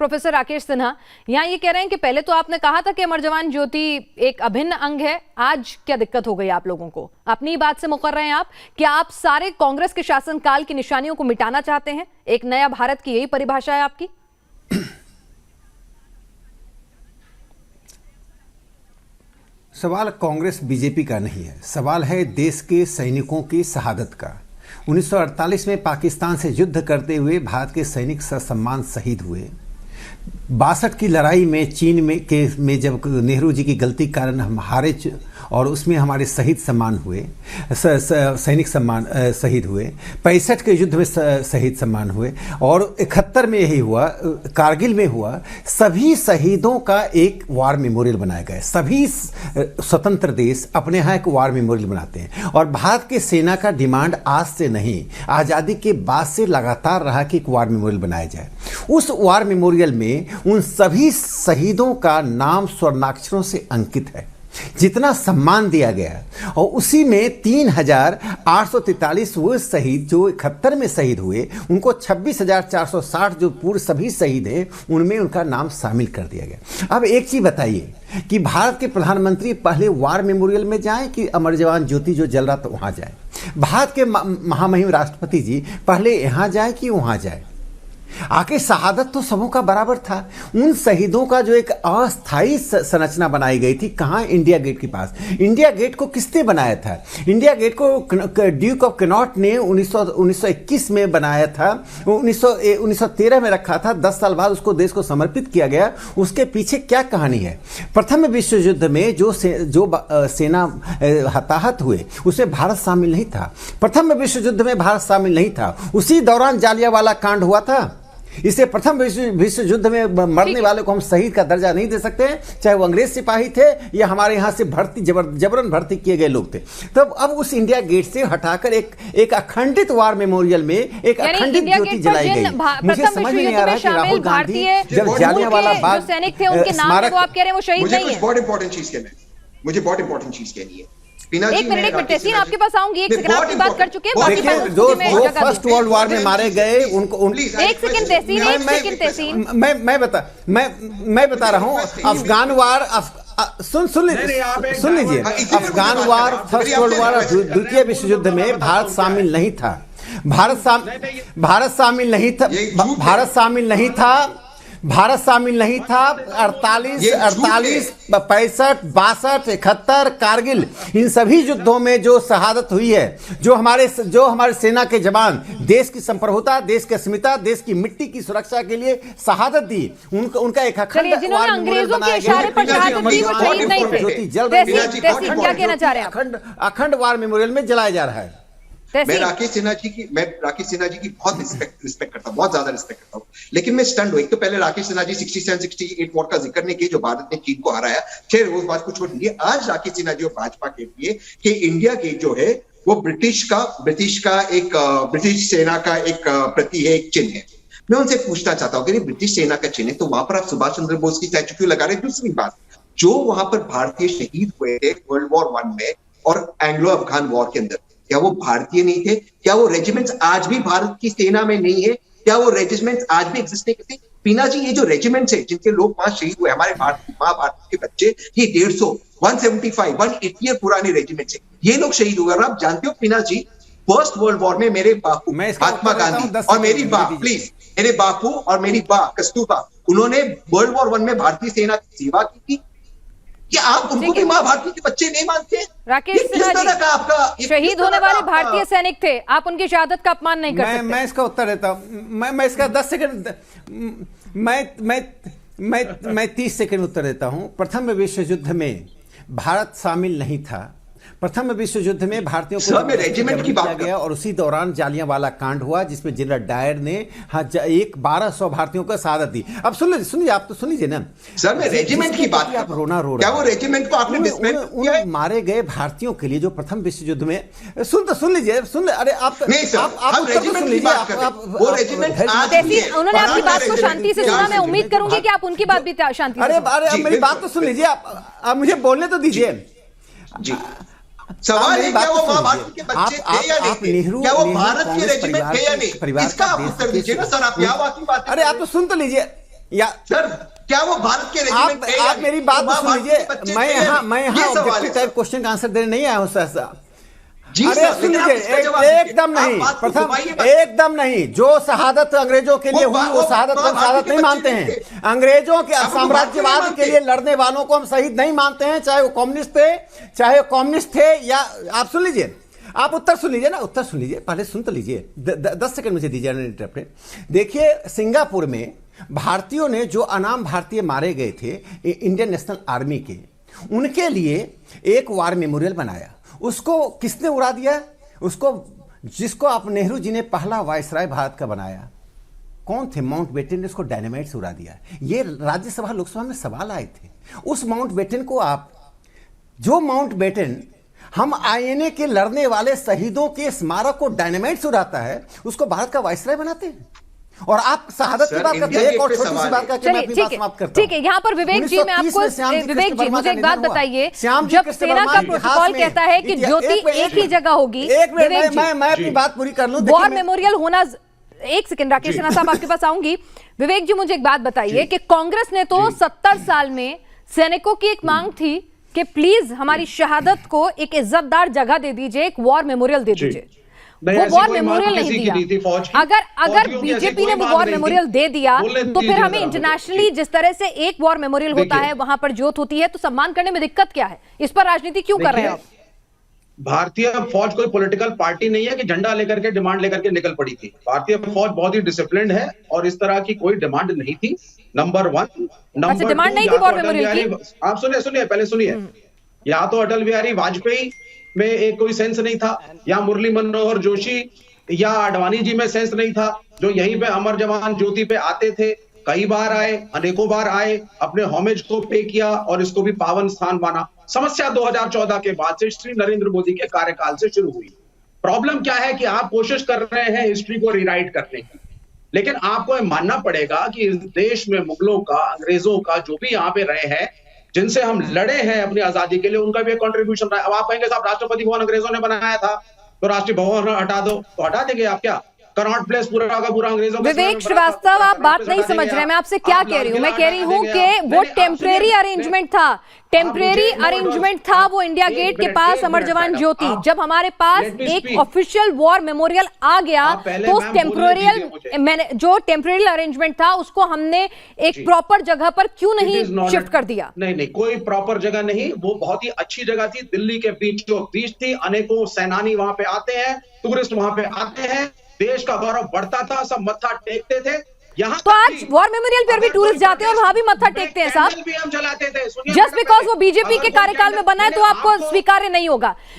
Professor Rakesh Sinha, यहाँ ये कह रहे हैं कि पहले तो आपने कहा था कि अमर जवान ज्योति एक अभिन्न अंग है, आज क्या दिक्कत हो गई आप लोगों को? अपनी बात से मुकर रहे हैं आप? क्या आप सारे कांग्रेस के शासनकाल की निशानियों को मिटाना चाहते हैं? एक नया भारत की यही परिभाषा है आपकी? सवाल कांग्रेस बीजेपी का नहीं है, सवाल है देश के सैनिकों की शहादत का। 1948 में पाकिस्तान से युद्ध करते हुए भारत के सैनिक ससम्मान शहीद हुए। 62 की लड़ाई में चीन में जब नेहरू जी की गलती के कारण हम हारे और उसमें हमारे शहीद सम्मान हुए, सैनिक सम्मान शहीद हुए। 65 के युद्ध में शहीद सम्मान हुए और 71 में यही हुआ, कारगिल में हुआ। सभी शहीदों का एक वार मेमोरियल बनाया गया। सभी स्वतंत्र देश अपने यहाँ एक वार मेमोरियल बनाते हैं और भारत के सेना का डिमांड आज से नहीं, आज़ादी के बाद से लगातार रहा कि एक वार मेमोरियल बनाया जाए। उस वार मेमोरियल में उन सभी शहीदों का नाम स्वर्णाक्षरों से अंकित है, जितना सम्मान दिया गया। और उसी में 3843 वो शहीद जो 71 में शहीद हुए, उनको 26,460 जो पूर्व सभी शहीद हैं उनमें उनका नाम शामिल कर दिया गया। अब एक चीज बताइए कि भारत के प्रधानमंत्री पहले वार मेमोरियल में जाएं कि अमर जवान ज्योति जो जल रहा तो वहां जाए? भारत के महामहिम राष्ट्रपति जी पहले यहां जाए कि वहां जाए? आखिर शहादत तो सबों का बराबर था। उन शहीदों का जो एक अस्थायी संरचना बनाई गई थी, कहाँ? इंडिया गेट के पास। इंडिया गेट को किसने बनाया था? इंडिया गेट को ड्यूक ऑफ कैनॉट ने 1921 में बनाया था, 1913 में रखा था। 10 साल बाद उसको देश को समर्पित किया गया। उसके पीछे क्या कहानी है? प्रथम विश्व युद्ध में जो सेना हताहत हुए उसमें भारत शामिल नहीं था। प्रथम विश्व युद्ध में भारत शामिल नहीं था। उसी दौरान जालियांवाला कांड हुआ था। इसे प्रथम विश्व युद्ध में मरने वाले को हम शहीद का दर्जा नहीं दे सकते, चाहे वो अंग्रेज सिपाही थे या हमारे यहाँ से जबरन भर्ती किए गए लोग थे। तब अब उस इंडिया गेट से हटाकर एक अखंडित वार मेमोरियल में एक अखंडित ज्योति जलाई गई। मुझे समझ में नहीं आ रहा कि राहुल गांधी जब जालियांवाला बाग सैनिक थे उनके नाम आप कह रहे हैं वो शहीद नहीं है। बहुत इंपॉर्टेंट चीज कहना है, मुझे बहुत इंपॉर्टेंट चीज कहनी है। एक मिनट तहसीन आपके पास आऊंगी, एक सेकंड आपकी बात कर चुके हैं। जो फर्स्ट वर्ल्ड वॉर में मारे गए उनको एक सेकंड तहसीन मैं बता रहा हूं। अफगान वार सुन लीजिए, अफगान वार, फर्स्ट वर्ल्ड वॉर, द्वितीय विश्व युद्ध में भारत शामिल नहीं था। भारत शामिल नहीं था। 48, 65, 62, 71, कारगिल, इन सभी युद्धों में जो शहादत हुई है, जो हमारे सेना के जवान देश की संप्रभुता, देश की अस्मिता, देश की मिट्टी की सुरक्षा के लिए शहादत दी, उनका एक अखंड वार मेमोरियल बनाया गया। अखंड वार मेमोरियल में जलाया जा रहा है। मैं राकेश सिन्हा जी की बहुत रिस्पेक्ट करता हूँ, बहुत ज्यादा रिस्पेक्ट करता हूँ, लेकिन मैं स्टंड हूँ। एक तो पहले राकेश सिन्हा जी 67-68 वॉर का जिक्र नहीं किया जो भारत ने चीन को हराया, खैर उस बात को छोड़ दीजिए। आज राकेश सिन्हा जी और भाजपा के लिए कि इंडिया गेट जो है वो ब्रिटिश सेना का एक प्रति है, एक चिन्ह है। मैं उनसे पूछना चाहता हूँ कि ब्रिटिश सेना का चिन्ह है तो वहां पर आप सुभाष चंद्र बोस की स्टैचू क्यों लगा रहे? दूसरी बात, जो वहां पर भारतीय शहीद हुए थे वर्ल्ड वॉर 1 में और एंग्लो अफगान वॉर के अंदर, क्या वो भारतीय नहीं थे? क्या वो रेजिमेंट्स आज भी भारत की सेना में नहीं है? क्या वो रेजिमेंट्स आज भी एग्जिस्ट नहीं करते? पीना जी, ये जो रेजिमेंट्स है जिनके लोग वहां शहीद हुए, हमारे महाभारत के बच्चे, ये 150, 175, 180 ईयर पुराने रेजिमेंट्स है, ये लोग शहीद हुए। और आप जानते हो पीना जी, फर्स्ट वर्ल्ड वॉर में मेरे बापू महात्मा गांधी और मेरी बापू और मेरी कस्तूरबा, उन्होंने वर्ल्ड वॉर 1 में भारतीय सेना की सेवा की थी। क्या आप उनको भी मां भारती के बच्चे नहीं मानते? राकेश सिन्हा जी आपका शहीद होने वाले भारतीय सैनिक थे, आप उनकी शहादत का अपमान नहीं कर सकते। मैं इसका उत्तर देता हूं। मैं इसका 10 सेकंड मैं 30 सेकंड उत्तर देता हूं। प्रथम विश्व युद्ध में भारत शामिल नहीं था। प्रथम विश्व युद्ध में भारतीयों को रेजिमेंट की बात गया और उसी दौरान जालियांवाला कांड हुआ जिसमें जनरल डायर ने 1200 भारतीयों को शहादत दी। अब सुनिए आप तो सुन लीजिए ना सर, मैं रेजिमेंट की बात आप रोना रो रहे हैं। क्या वो रेजिमेंट को आपने उन मारे गए भारतीयों के लिए जो प्रथम विश्व युद्ध में सुन लीजिए। अरे आप रेजिमेंट की बात कर रहे हैं, वो रेजिमेंट आज भी है। उन्होंने आपकी बात को शांति से सुना, मैं उम्मीद करूंगी कि आप उनकी बात भी शांति से। अरे मेरी बात तो सुन लीजिए, आप मुझे बोलने तो दीजिए जी। सवाल है क्या वो महाभारत के बच्चे थे या नहीं थे? क्या वो भारत के रेजिमेंट थे या नहीं? इसका आप उत्तर दीजिए ना सर, आप क्या बात। अरे आप तो सुन तो लीजिए। या सर क्या वो भारत के रेजिमेंट थे? आप मेरी बात तो सुन लीजिए, मैं यहाँ ऑब्जेक्टिव टाइप क्वेश्चन का आंसर देने नहीं आया हूँ सर। अरे सुन लीजिए, एकदम नहीं, प्रथम एकदम नहीं, जो शहादत अंग्रेजों के लिए हुई वो शहादत को हम शहादत नहीं मानते हैं। अंग्रेजों के साम्राज्यवाद के लिए लड़ने वालों को हम शहीद नहीं मानते हैं, चाहे वो कम्युनिस्ट थे या आप सुन लीजिए, आप उत्तर सुन लीजिए ना, उत्तर सुन लीजिए, पहले सुन तो लीजिए, 10 सेकंड मुझे दीजिए इंटरप्रेट। देखिए सिंगापुर में भारतीयों ने जो अनाम भारतीय मारे गए थे इंडियन नेशनल आर्मी के, उनके लिए एक वार मेमोरियल बनाया। उसको किसने उड़ा दिया? उसको जिसको आप नेहरू जी ने पहला वायसराय भारत का बनाया, कौन थे? माउंटबेटन ने उसको डायनामाइट से उड़ा दिया। ये राज्यसभा लोकसभा में सवाल आए थे। उस माउंटबेटन को आप, जो माउंटबेटन हम आईएनए के लड़ने वाले शहीदों के स्मारक को डायनामाइट से उड़ाता है, उसको भारत का वायसराय बनाते हैं। और आप शहादत की बात करते हैं, एक और छोटी सी बात करके मैं अपनी बात समाप्त करता हूं। ठीक है, यहाँ पर विवेक जी, मैं आपको, विवेक जी मुझे एक बात बताइए, जब सेना का प्रोटोकॉल कहता है कि ज्योति एक ही जगह होगी, एक मिनट मैं अपनी बात पूरी कर लूं। वॉर मेमोरियल होना, एक सेकंड राकेश सिन्हा साहब आपके पास आऊंगी। विवेक जी मुझे एक बात बताइए कि कांग्रेस ने तो 70 साल में सैनिकों की एक मांग थी कि प्लीज हमारी शहादत को एक इज्जतदार जगह दे दीजिए, एक वॉर मेमोरियल दे दीजिए। वो वॉर मेमोरियल नहीं दिया। अगर बीजेपी ने वो वॉर मेमोरियल दे दिया तो फिर हमें इंटरनेशनली जिस तरह से एक वॉर मेमोरियल होता है, वहां पर ज्योत होती है, तो सम्मान करने में दिक्कत क्या है? इस पर राजनीति क्यों कर रहे हो? भारतीय फौज कोई पॉलिटिकल पार्टी नहीं है कि झंडा लेकर के, डिमांड लेकर के निकल पड़ी थी। भारतीय फौज बहुत ही डिसिप्लिन्ड है और इस तरह की कोई डिमांड नहीं थी, नंबर 1। नंबर डिमांड नहीं थी वॉर मेमोरियल की? आप सुनिए पहले सुनिए, या तो अटल बिहारी वाजपेयी में एक कोई सेंस नहीं था, या मुरली मनोहर जोशी या अडवाणी जी में सेंस नहीं था, जो यहीं पे अमर जवान ज्योति पे आते थे, कई बार आए, अनेकों बार आए, अपने होमेज को पे किया और इसको भी पावन स्थान माना। समस्या 2014 के बाद से श्री नरेंद्र मोदी के कार्यकाल से शुरू हुई। प्रॉब्लम क्या है कि आप कोशिश कर रहे हैं हिस्ट्री को रीराइट करने की, लेकिन आपको मानना पड़ेगा कि इस देश में मुगलों का, अंग्रेजों का, जो भी यहाँ पे रहे हैं, जिनसे हम लड़े हैं अपनी आजादी के लिए, उनका भी एक कंट्रीब्यूशन रहा है। अब आप कहेंगे साहब राष्ट्रपति भवन अंग्रेजों ने बनाया था तो राष्ट्रीय भवन हटा दो, तो हटा देंगे आप क्या? कनॉट प्लेस पूरा का पूरा अंग्रेजों का। विवेक श्रीवास्तव, आप बात नहीं समझ रहे। मैं आपसे क्या कह रही हूँ? मैं कह रही हूँ कि वो टेम्परेरी अरेंजमेंट था, टेम्परेरी अरेंजमेंट था वो इंडिया गेट के पास अमर जवान ज्योति। जब हमारे पास एक ऑफिशियल वॉर मेमोरियल आ गया तो उस जो टेम्परेरी अरेंजमेंट था उसको हमने एक प्रॉपर जगह पर क्यों नहीं शिफ्ट कर दिया? नहीं, कोई प्रॉपर जगह नहीं, वो बहुत ही अच्छी जगह थी, दिल्ली के बीचों बीच थी। अनेकों सेनानी वहां पे आते हैं, टूरिस्ट वहां पे आते हैं, देश का गौरव बढ़ता था, सब मत्था टेकते थे। यहाँ तो आज वॉर मेमोरियल पर भी टूरिस्ट जाते हैं और वहां भी मत्था टेकते हैं साहब। भी हम जलाते थे। जस्ट बिकॉज वो बीजेपी के कार्यकाल में बना है तो आपको स्वीकार्य नहीं होगा।